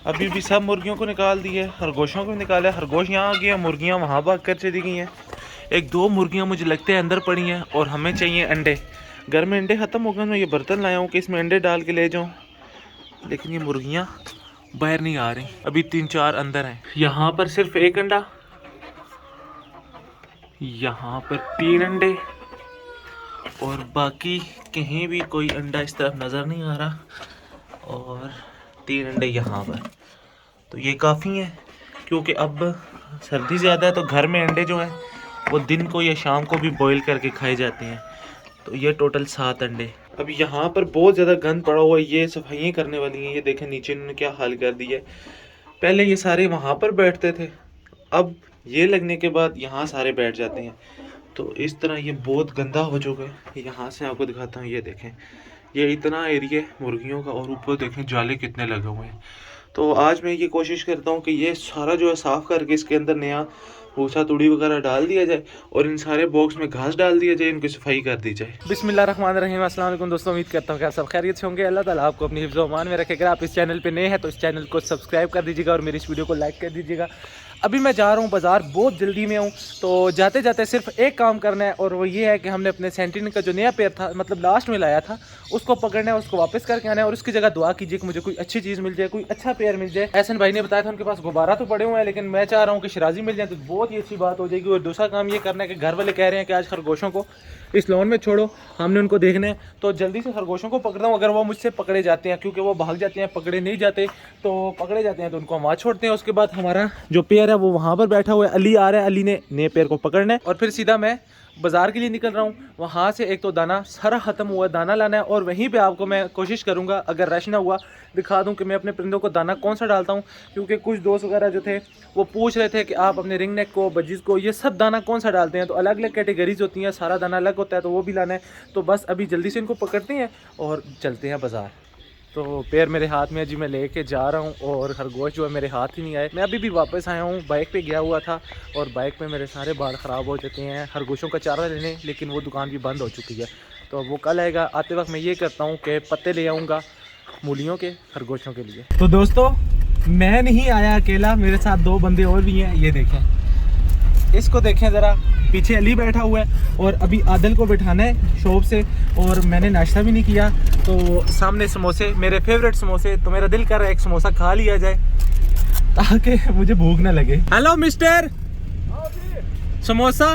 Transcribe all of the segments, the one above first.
अभी भी सब मुर्गियों को निकाल दिए, खरगोशों को भी निकाला। खरगोश यहाँ आ गए, मुर्गियाँ वहाँ भाग कर चली गई हैं। एक दो मुर्गियाँ मुझे लगता है अंदर पड़ी हैं और हमें चाहिए अंडे। घर में अंडे ख़त्म हो गए, मैं ये बर्तन लाया हूँ कि इसमें अंडे डाल के ले जाऊँ, लेकिन ये मुर्गियाँ बाहर नहीं आ रही। अभी 3-4 अंदर हैं। यहाँ पर सिर्फ एक अंडा, यहाँ पर 3 अंडे, और बाकी कहीं भी कोई अंडा इस तरफ नज़र नहीं आ रहा, और 3 अंडे यहाँ पर। तो ये काफ़ी हैं, क्योंकि अब सर्दी ज़्यादा है तो घर में अंडे जो हैं वो दिन को या शाम को भी बॉईल करके खाए जाते हैं। तो ये टोटल 7 अंडे। अब यहाँ पर बहुत ज़्यादा गंद पड़ा हुआ है, ये सफाइयाँ करने वाली हैं। ये देखें नीचे इन्होंने क्या हाल कर दिया है। पहले ये सारे वहाँ पर बैठते थे, अब ये लगने के बाद यहाँ सारे बैठ जाते हैं। तो इस तरह ये बहुत गंदा हो चुका है। यहाँ से आपको दिखाता हूँ, ये देखें ये इतना एरिया मुर्गियों का, और ऊपर देखें जाले कितने लगे हुए हैं। तो आज मैं ये कोशिश करता हूँ कि ये सारा जो है साफ़ करके इसके अंदर नया भूसा तूड़ी वगैरह डाल दिया जाए और इन सारे बॉक्स में घास डाल दिया जाए, इनकी सफाई कर दी जाए। बिस्मिल्लाहिर्रहमानिर्रहीम, अस्सलाम वालेकुम दोस्तों, उम्मीद करता हूँ कि आप सब खैरियत से होंगे। अल्लाह ताला आपको अपनी हिफ्ज़-ओ अमान में रखे। अगर आप इस चैनल पे नए हैं तो इस चैनल को सब्सक्राइब कर दीजिएगा और मेरी इस वीडियो को लाइक कर दीजिएगा। अभी मैं जा रहा हूँ बाज़ार, बहुत जल्दी में हूँ, तो जाते जाते सिर्फ एक काम करना है, और वो ये है कि हमने अपने सेंटिन का जो नया पेयर था, मतलब लास्ट में लाया था, उसको पकड़ना है, उसको वापस करके आना है, और उसकी जगह दुआ कीजिए कि मुझे कोई अच्छी चीज़ मिल जाए, कोई अच्छा पेयर मिल जाए। एहसन भाई ने बताया था उनके पास गुब्बारा तो पड़े हुए हैं, लेकिन मैं चाह रहा हूँ कि शराजी मिल जाए तो बहुत ही अच्छी बात हो जाएगी। और दूसरा काम ये करना है कि घर वाले कह रहे हैं कि आज खरगोशों को इस लॉन में छोड़ो, हमने उनको देखना है, तो जल्दी से खरगोशों को पकड़ता हूँ। अगर वो मुझसे पकड़े जाते हैं, क्योंकि वो भाग जाते हैं, पकड़े नहीं जाते, तो पकड़े जाते हैं तो उनको हम वहाँ छोड़ते हैं। उसके बाद हमारा जो पेयर है वो वहाँ पर बैठा हुआ है, अली आ रहा है, अली ने नए पेयर को पकड़ना है, और फिर सीधा मैं बाज़ार के लिए निकल रहा हूँ। वहाँ से एक तो दाना सारा ख़त्म हुआ, दाना लाना है, और वहीं पे आपको मैं कोशिश करूँगा अगर रश ना हुआ दिखा दूँ कि मैं अपने परिंदों को दाना कौन सा डालता हूँ। क्योंकि कुछ दोस्त वगैरह जो थे वो पूछ रहे थे कि आप अपने रिंग नेक को, बजीज़ को, ये सब दाना कौन सा डालते हैं, तो अलग अलग कैटेगरीज होती हैं, सारा दाना अलग होता है, तो वो भी लाना है। तो बस अभी जल्दी से इनको पकड़ते हैं और चलते हैं बाज़ार। तो पैर मेरे हाथ में जी, मैं लेके जा रहा हूँ, और खरगोश जो है मेरे हाथ ही नहीं आए। मैं अभी भी वापस आया हूँ, बाइक पे गया हुआ था, और बाइक पे मेरे सारे बाल ख़राब हो चुके हैं खरगोशों का चारा लेने, लेकिन वो दुकान भी बंद हो चुकी है। तो अब वो कल आएगा। आते वक्त मैं ये करता हूँ कि पत्ते ले आऊँगा मूलियों के खरगोशों के लिए। तो दोस्तों मैं नहीं आया अकेला, मेरे साथ 2 बंदे और भी हैं। ये देखें, इसको देखें ज़रा, पीछे अली बैठा हुआ है, और अभी आदिल को बिठाना है शॉप से, और मैंने नाश्ता भी नहीं किया। तो सामने समोसे, मेरे फेवरेट समोसे, तो मेरा दिल कर रहा है एक समोसा खा लिया जाए ताकि मुझे भूख ना लगे। हेलो मिस्टर, समोसा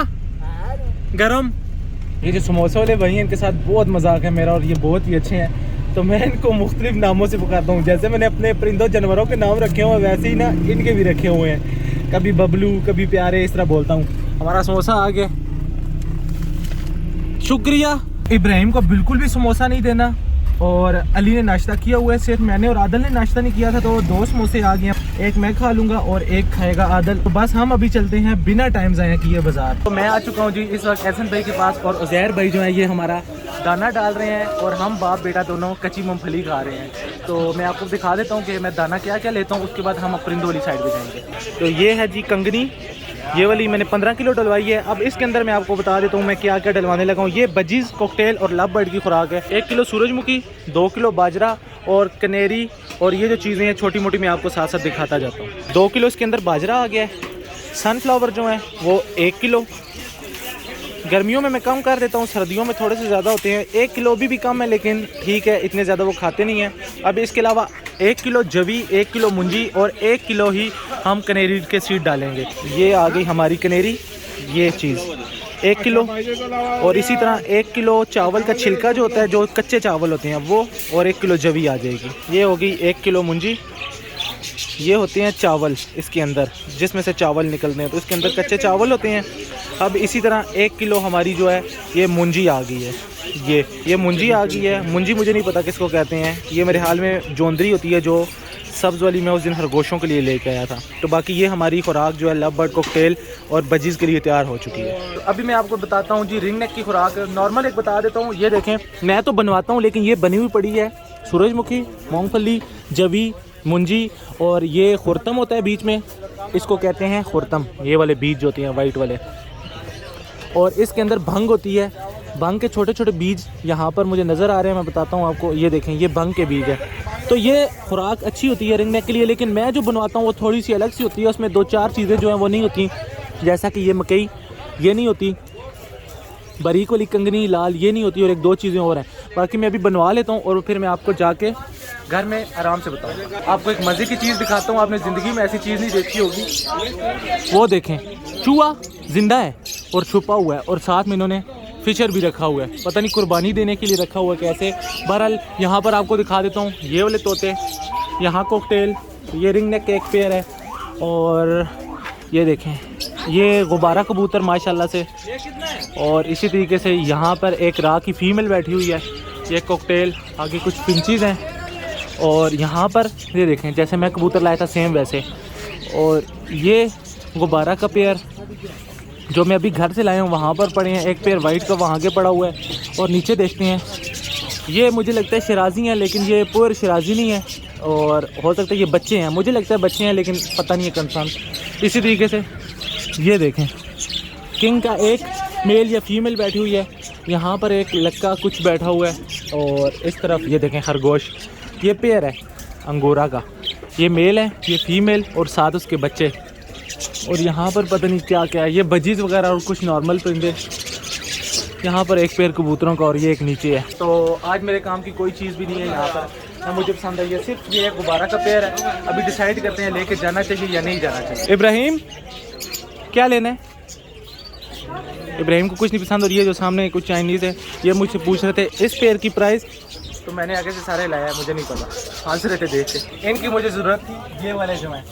गरम। ये जो समोसे वाले भाई हैं इनके साथ बहुत मजाक है मेरा, और ये बहुत ही अच्छे हैं, तो मैं इनको मुख्तलिफ नामों से पुकारता हूँ। जैसे मैंने अपने परिंदों जानवरों के नाम रखे हुए हैं, वैसे ही ना इनके भी रखे हुए हैं। कभी बबलू, कभी प्यारे, इस तरह बोलता हूँ। हमारा समोसा आ गया, शुक्रिया। इब्राहिम को बिल्कुल भी समोसा नहीं देना, और अली ने नाश्ता किया हुआ है, सिर्फ मैंने और आदिल ने नाश्ता नहीं किया था, तो 2 समोसे आ गए। एक मैं खा लूँगा और एक खाएगा आदिल। तो बस हम अभी चलते हैं बिना टाइम ज़ाया किए बाज़ार। तो मैं आ चुका हूँ जी इस वक्त एहसन भाई के पास, और उज़ैर भाई जो है ये हमारा दाना डाल रहे हैं, और हम बाप बेटा दोनों कच्ची मूंगफली खा रहे हैं। तो मैं आपको दिखा देता हूँ कि मैं दाना क्या क्या लेता हूँ, उसके बाद हम परिंदों वाली साइड पर जाएंगे। तो ये है जी कंगनी, ये वाली मैंने 15 किलो डलवाई है। अब इसके अंदर मैं आपको बता देता हूँ मैं क्या क्या डलवाने लगा हूँ। ये बजीज़ कॉकटेल और लव बर्ड की खुराक है। 1 किलो सूरजमुखी, 2 किलो बाजरा और कनेरी, और ये जो चीज़ें हैं छोटी मोटी मैं आपको साथ साथ दिखाता जाता हूँ। 2 किलो इसके अंदर बाजरा आ गया है। सनफ्लावर जो है वो 1 किलो। गर्मियों में मैं कम कर देता हूँ, सर्दियों में थोड़े से ज़्यादा होते हैं। 1 किलो भी कम है, लेकिन ठीक है, इतने ज़्यादा वो खाते नहीं हैं। अब इसके अलावा 1 किलो जवी, 1 किलो मुंजी, और 1 किलो ही हम कनेरी के सीड डालेंगे। ये आ गई हमारी कनेरी, ये चीज़ 1 किलो। और इसी तरह 1 किलो चावल का छिलका जो होता है, जो कच्चे चावल होते हैं वो, और 1 किलो जवी आ जाएगी। ये होगी 1 किलो मुंजी। ये होते हैं चावल इसके अंदर, जिसमें से चावल निकलते हैं, तो इसके अंदर कच्चे चावल होते हैं। अब इसी तरह 1 किलो हमारी जो है ये मुंजी आ गई है। ये मुंजी आ गई है। मुंजी मुझे नहीं पता किसको कहते हैं, ये मेरे हाल में जोंदरी होती है जो सब्ज़ वाली मैं उस दिन खरगोशों के लिए लेके आया था। तो बाकी ये हमारी खुराक जो है लव बर्ड कॉकटेल और बजीज़ के लिए तैयार हो चुकी है। तो अभी मैं आपको बताता हूँ जी रिंग नेक की खुराक नॉर्मल एक बता देता हूँ। ये देखें, मैं तो बनवाता हूँ लेकिन ये बनी हुई पड़ी है। सूरजमुखी, मूँगफली, जवी, मुंजी, और ये खुरतम होता है बीच में, इसको कहते हैं खुरतम, ये वाले बीज जो होते हैं वाइट वाले। और इसके अंदर भंग होती है, भंग के छोटे छोटे बीज यहाँ पर मुझे नज़र आ रहे हैं, मैं बताता हूँ आपको। ये देखें, ये भंग के बीज है। तो ये खुराक अच्छी होती है रिंग नेक के लिए, लेकिन मैं जो बनवाता हूँ वो थोड़ी सी अलग सी होती है। उसमें 2-4 चीज़ें जो हैं वो नहीं होती, जैसा कि ये मकई ये नहीं होती, बारीक वाली कंगनी लाल ये नहीं होती, और 1-2 चीज़ें और हैं। बाकी मैं अभी बनवा लेता हूँ और फिर मैं आपको जाके घर में आराम से बताऊँ। आपको एक मज़े की चीज़ दिखाता हूँ, आपने ज़िंदगी में ऐसी चीज़ नहीं देखी होगी। वो देखें, चूहा जिंदा है और छुपा हुआ है, और साथ में इन्होंने फिशर भी रखा हुआ है, पता नहीं कुर्बानी देने के लिए रखा हुआ है कैसे। बहरहाल यहाँ पर आपको दिखा देता हूँ ये वाले तोते, यहाँ कॉकटेल, ये रिंग नेक एक पेयर है, और ये देखें ये गुब्बारा कबूतर माशाल्लाह से। और इसी तरीके से यहाँ पर एक राह की फ़ीमेल बैठी हुई है, ये कॉकटेल, आगे कुछ पिंचीज़ हैं। और यहाँ पर ये देखें जैसे मैं कबूतर लाया था सेम वैसे। और ये गुब्बारा का पेयर जो मैं अभी घर से लाया हूँ वहाँ पर पड़े हैं, एक पेयर वाइट का वहाँ के पड़ा हुआ है। और नीचे देखते हैं ये मुझे लगता है शराजी हैं, लेकिन ये पूरे शराजी नहीं है, और हो सकता है ये बच्चे हैं, मुझे लगता है बच्चे हैं लेकिन पता नहीं है कंफर्म। इसी तरीके से ये देखें किंग का एक मेल या फीमेल बैठी हुई है, यहाँ पर एक लक्का कुछ बैठा हुआ है, और इस तरफ ये देखें खरगोश, ये पेयर है अंगोरा का, ये मेल है ये फीमेल और साथ उसके बच्चे। और यहाँ पर पता नहीं क्या क्या है, ये बजीज वगैरह और कुछ नॉर्मल परिंदे। यहाँ पर एक पेयर कबूतरों का और ये एक नीचे है। तो आज मेरे काम की कोई चीज़ भी नहीं है यहाँ पर, ना मुझे पसंद है, ये सिर्फ ये गुब्बारा का पेयर है। अभी डिसाइड करते हैं लेके जाना चाहिए या नहीं जाना चाहिए। इब्राहिम क्या लेना है? इब्राहिम को कुछ नहीं पसंद, और ये जो सामने कुछ चाइनीज़ है ये मुझसे पूछ रहे थे इस पेयर की प्राइस, तो मैंने आगे से सारे लाया है, मुझे नहीं पता, हंस रहे थे देख के। इनकी मुझे ज़रूरत थी ये वाले जो हैं,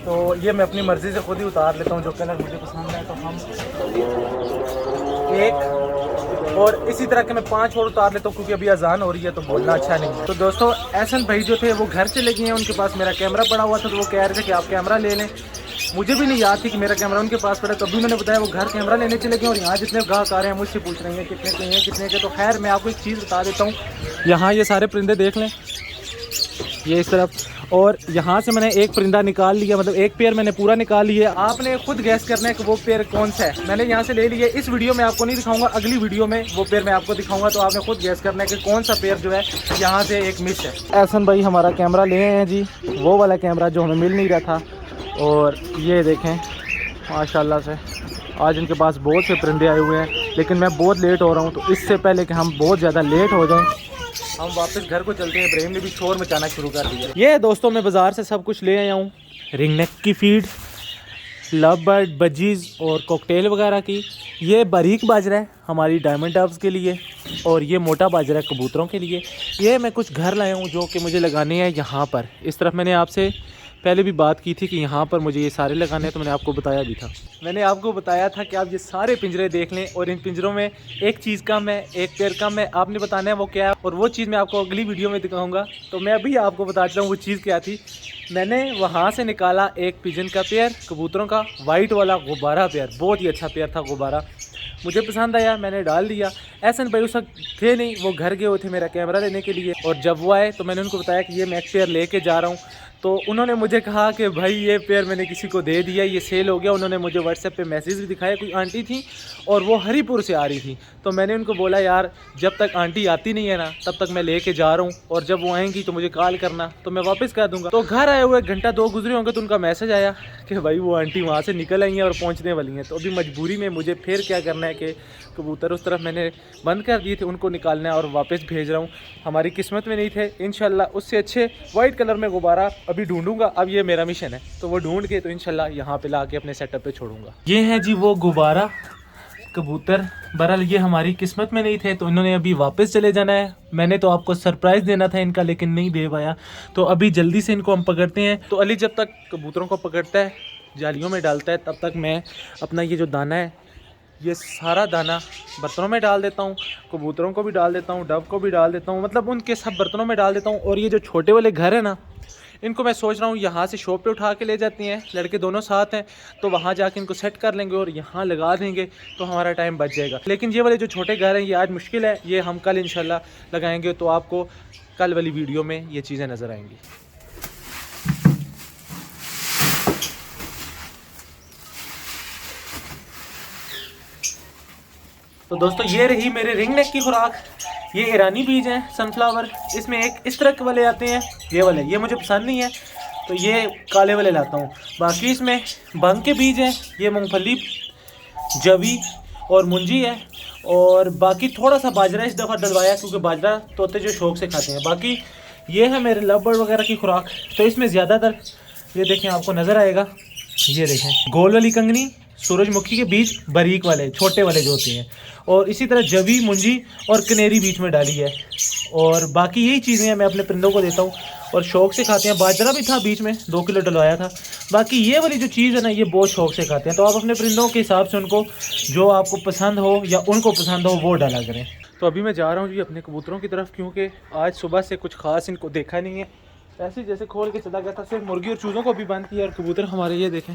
तो ये मैं अपनी मर्ज़ी से खुद ही उतार लेता हूँ जो कलर मुझे पसंद है। तो हम एक और इसी तरह के मैं 5 और उतार लेता हूँ, क्योंकि अभी अजान हो रही है तो बोलना अच्छा नहीं है। तो दोस्तों एहसन भाई जो थे वो घर चले गए हैं, उनके पास मेरा कैमरा पड़ा हुआ था, तो वो कह रहे थे कि आप कैमरा ले लें। मुझे भी नहीं याद थी कि मेरा कैमरा उनके पास पड़ा, तो अभी उन्होंने बताया वो घर कैमरा लेने चले गए। और यहाँ जितने ग्राहक आ रहे हैं मुझसे पूछ रहे हैं कितने के हैं कितने के। तो खैर मैं आपको एक चीज़ बता देता हूँ, यहाँ ये सारे परिंदे देख लें, ये इस तरफ, और यहाँ से मैंने एक परिंदा निकाल लिया, मतलब एक पेयर मैंने पूरा निकाल लिया। आपने खुद गैस करना है कि वो पेयर कौन सा है। मैंने यहाँ से ले लिया, इस वीडियो में आपको नहीं दिखाऊंगा, अगली वीडियो में वो पेयर मैं आपको दिखाऊंगा। तो आपने खुद गैस करना है कि कौन सा पेयर जो है यहाँ से एक मिस है। एहसन भाई हमारा कैमरा ले आए हैं जी, वो वाला कैमरा जो हमें मिल नहीं रहा था। और ये देखें माशाल्लाह से आज इनके पास बहुत से परिंदे आए हुए हैं, लेकिन मैं बहुत लेट हो रहा हूँ, तो इससे पहले कि हम बहुत ज़्यादा लेट हो जाएं हम वापस घर को चलते हैं। इब्राहिम ने भी शोर मचाना शुरू कर दिया। ये दोस्तों मैं बाज़ार से सब कुछ ले आया हूँ, रिंग नेक की फीड, लव बर्ड, बजीज़ और कॉकटेल वगैरह की। ये बारीक बाजरा है हमारी डायमंड डव्स के लिए, और ये मोटा बाजरा है कबूतरों के लिए। ये मैं कुछ घर लाया हूँ जो कि मुझे लगाने हैं यहाँ पर। इस तरफ मैंने आपसे पहले भी बात की थी कि यहाँ पर मुझे ये सारे लगाने हैं, तो मैंने आपको बताया भी था। मैंने आपको बताया था कि आप ये सारे पिंजरे देख लें, और इन पिंजरों में एक चीज़ कम है, एक पेयर कम है, आपने बताना है वो क्या है, और वो चीज़ मैं आपको अगली वीडियो में दिखाऊंगा। तो मैं अभी आपको बताता हूँ वो चीज़ क्या थी। मैंने वहाँ से निकाला एक पिजन का पेयर कबूतरों का, वाइट वाला गुब्बारा पेयर, बहुत ही अच्छा पेयर था गुब्बारा, मुझे पसंद आया, मैंने डाल दिया। एहसन भाई उस वक्त थे नहीं, वो घर गए हुए थे मेरा कैमरा लेने के लिए, और जब वो आए तो मैंने उनको बताया कि ये मैं एक पेयर लेके जा रहा हूँ। तो उन्होंने मुझे कहा कि भाई ये पेयर मैंने किसी को दे दिया, ये सेल हो गया। उन्होंने मुझे व्हाट्सएप पे मैसेज भी दिखाया, कोई आंटी थी और वो हरीपुर से आ रही थी। तो मैंने उनको बोला यार जब तक आंटी आती नहीं है ना तब तक मैं लेके जा रहा हूँ, और जब वो आएंगी तो मुझे कॉल करना, तो मैं वापस कर दूँगा। तो घर आए हुए 1-2 घंटे गुजरे होंगे, तो उनका मैसेज आया कि भाई वो आंटी वहाँ से निकल आई हैं और पहुँचने वाली हैं। तो अभी मजबूरी में मुझे फिर क्या करना है कि कबूतर उस तरफ मैंने बंद कर दिए थे, उनको निकालना है और वापस भेज रहा हूँ। हमारी किस्मत में नहीं थे, इंशाल्लाह उससे अच्छे वाइट कलर में गुब्बारा अभी ढूंढूंगा। अब ये मेरा मिशन है, तो वो ढूंढ के तो इंशाल्लाह यहाँ पे ला के अपने सेटअप पे छोड़ूंगा। ये है जी वो गुब्बारा कबूतर। बहरहाल ये हमारी किस्मत में नहीं थे, तो इन्होंने अभी वापस चले जाना है। मैंने तो आपको सरप्राइज़ देना था इनका, लेकिन नहीं दे पाया, तो अभी जल्दी से इनको हम पकड़ते हैं। तो अली जब तक कबूतरों को पकड़ता है, जालियों में डालता है, तब तक मैं अपना ये जो दाना है ये सारा दाना बर्तनों में डाल देता हूँ, कबूतरों को भी डाल देता हूँ, डव को भी डाल देता हूँ, मतलब उनके सब बर्तनों में डाल देता हूँ। और ये जो छोटे वाले घर है ना, इनको मैं सोच रहा हूँ यहाँ से शॉप पे उठा के ले जाती हैं, लड़के दोनों साथ हैं, तो वहाँ जाके इनको सेट कर लेंगे और यहाँ लगा देंगे, तो हमारा टाइम बच जाएगा। लेकिन ये वाले जो छोटे घर हैं ये आज मुश्किल है, ये हम कल इंशाल्लाह लगाएंगे, तो आपको कल वाली वीडियो में ये चीज़ें नज़र आएंगी। तो दोस्तों ये रही मेरे रिंग नेक की खुराक, ये ईरानी बीज हैं सनफ्लावर, इसमें एक इस तरह के वाले आते हैं, ये वाले ये मुझे पसंद नहीं है तो ये काले वाले लाता हूँ। बाकी इसमें भंग के बीज हैं, ये मूंगफली, जवी और मुंजी है, और बाकी थोड़ा सा बाजरा इस दफ़ा डलवाया क्योंकि बाजरा तोते जो शौक से खाते हैं। बाकी ये है मेरे लव बर्ड वगैरह की खुराक। तो इसमें ज़्यादातर ये देखें, आपको नज़र आएगा, ये देखें गोल वाली कंगनी, सूरजमुखी के बीज बारीक वाले छोटे वाले जो होते हैं, और इसी तरह जवी, मुंजी और कनेरी बीच में डाली है। और बाकी यही चीज़ें हैं मैं अपने परिंदों को देता हूँ और शौक से खाते हैं। बाजरा भी था बीच में 2 किलो डलवाया था। बाकी ये वाली जो चीज़ है ना, ये बहुत शौक से खाते हैं। तो आप अपने परिंदों के हिसाब से उनको जो आपको पसंद हो या उनको पसंद हो वो डाला करें। तो अभी मैं जा रहा हूँ जी अपने कबूतरों की तरफ, क्योंकि आज सुबह से कुछ खास इनको देखा नहीं है। ऐसे जैसे खोल के चला गया था, सिर्फ मुर्गी और चूज़ों को भी बंद किया। और कबूतर हमारे ये देखें,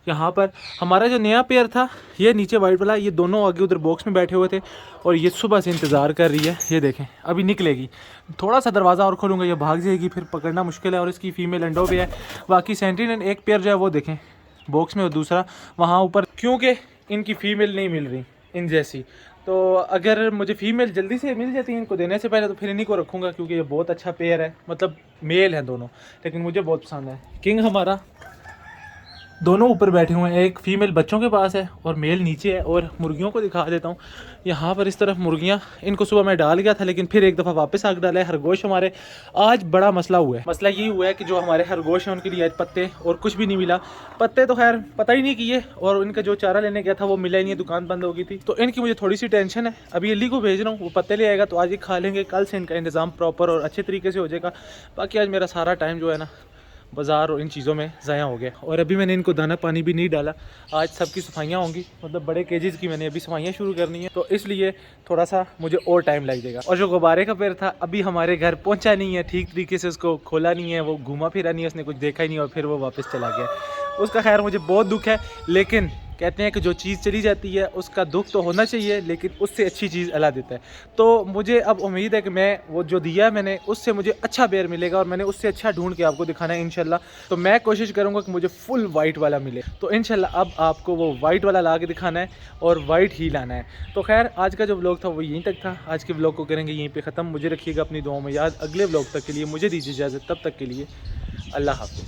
यहाँ पर हमारा जो नया पेयर था ये नीचे वाइट वाला, ये दोनों आगे उधर बॉक्स में बैठे हुए थे और ये सुबह से इंतज़ार कर रही है। ये देखें अभी निकलेगी, थोड़ा सा दरवाज़ा और खोलूँगा ये भाग जाएगी, फिर पकड़ना मुश्किल है। और इसकी फ़ीमेल अंडों पे है। बाकी सेंटिनल एक पेयर जो है वो देखें बॉक्स में, और दूसरा वहाँ ऊपर, क्योंकि इनकी फ़ीमेल नहीं मिल रही इन जैसी। तो अगर मुझे फ़ीमेल जल्दी से मिल जाती है इनको देने से पहले तो फिर इन्हीं को रखूँगा, क्योंकि ये बहुत अच्छा पेयर है, मतलब मेल हैं दोनों, लेकिन मुझे बहुत पसंद है। किंग हमारा दोनों ऊपर बैठे हुए हैं, एक फ़ीमेल बच्चों के पास है और मेल नीचे है। और मुर्गियों को दिखा देता हूँ, यहाँ पर इस तरफ मुर्गियाँ, इनको सुबह मैं डाल गया था लेकिन फिर एक दफ़ा वापस आग डाला है। खरगोश हमारे आज बड़ा मसला हुआ है। मसला ये हुआ है कि जो हमारे खरगोश हैं उनके लिए आज पत्ते और कुछ भी नहीं मिला। पत्ते तो खैर पता ही नहीं किए, और उनका जो चारा लेने गया था वो मिला ही नहीं, दुकान बंद हो गई थी। तो इनकी मुझे थोड़ी सी टेंशन है। अभी अली को भेज रहा हूँ, वो पत्ते ले आएगा तो आज ही खा लेंगे, कल से इनका इंतज़ाम प्रॉपर और अच्छे तरीके से हो जाएगा। बाकी आज मेरा सारा टाइम जो है ना बाज़ार और इन चीज़ों में ज़ाया हो गया। और अभी मैंने इनको दाना पानी भी नहीं डाला। आज सबकी सफाइयाँ होंगी, मतलब बड़े केजेस की मैंने अभी सफाइयाँ शुरू करनी है, तो इसलिए थोड़ा सा मुझे और टाइम लग जाएगा। और जो गुब्बारे का पेड़ था अभी हमारे घर पहुँचा नहीं है, ठीक तरीके से उसको खोला नहीं है, वो घूमा फिरा नहीं है, उसने कुछ देखा ही नहीं और फिर वो वापस चला गया। उसका खैर मुझे बहुत दुख है, लेकिन कहते हैं कि जो चीज़ चली जाती है उसका दुख तो होना चाहिए, लेकिन उससे अच्छी चीज़ अल्लाह देता है। तो मुझे अब उम्मीद है कि मैं वो जो दिया है मैंने, उससे मुझे अच्छा बेर मिलेगा, और मैंने उससे अच्छा ढूंढ के आपको दिखाना है इंशाल्लाह। तो मैं कोशिश करूँगा कि मुझे फुल वाइट वाला मिले, तो इंशाल्लाह अब आपको वो वाइट वाला ला के दिखाना है और वाइट ही लाना है। तो खैर आज का जो व्लॉग था वो यहीं तक था। आज के व्लॉग को करेंगे यहीं पर ख़त्म। मुझे रखिएगा अपनी दुआओं में याद। अगले व्लॉग तक के लिए मुझे दीजिए इजाज़त, तब तक के लिए अल्लाह हाफ़िज़।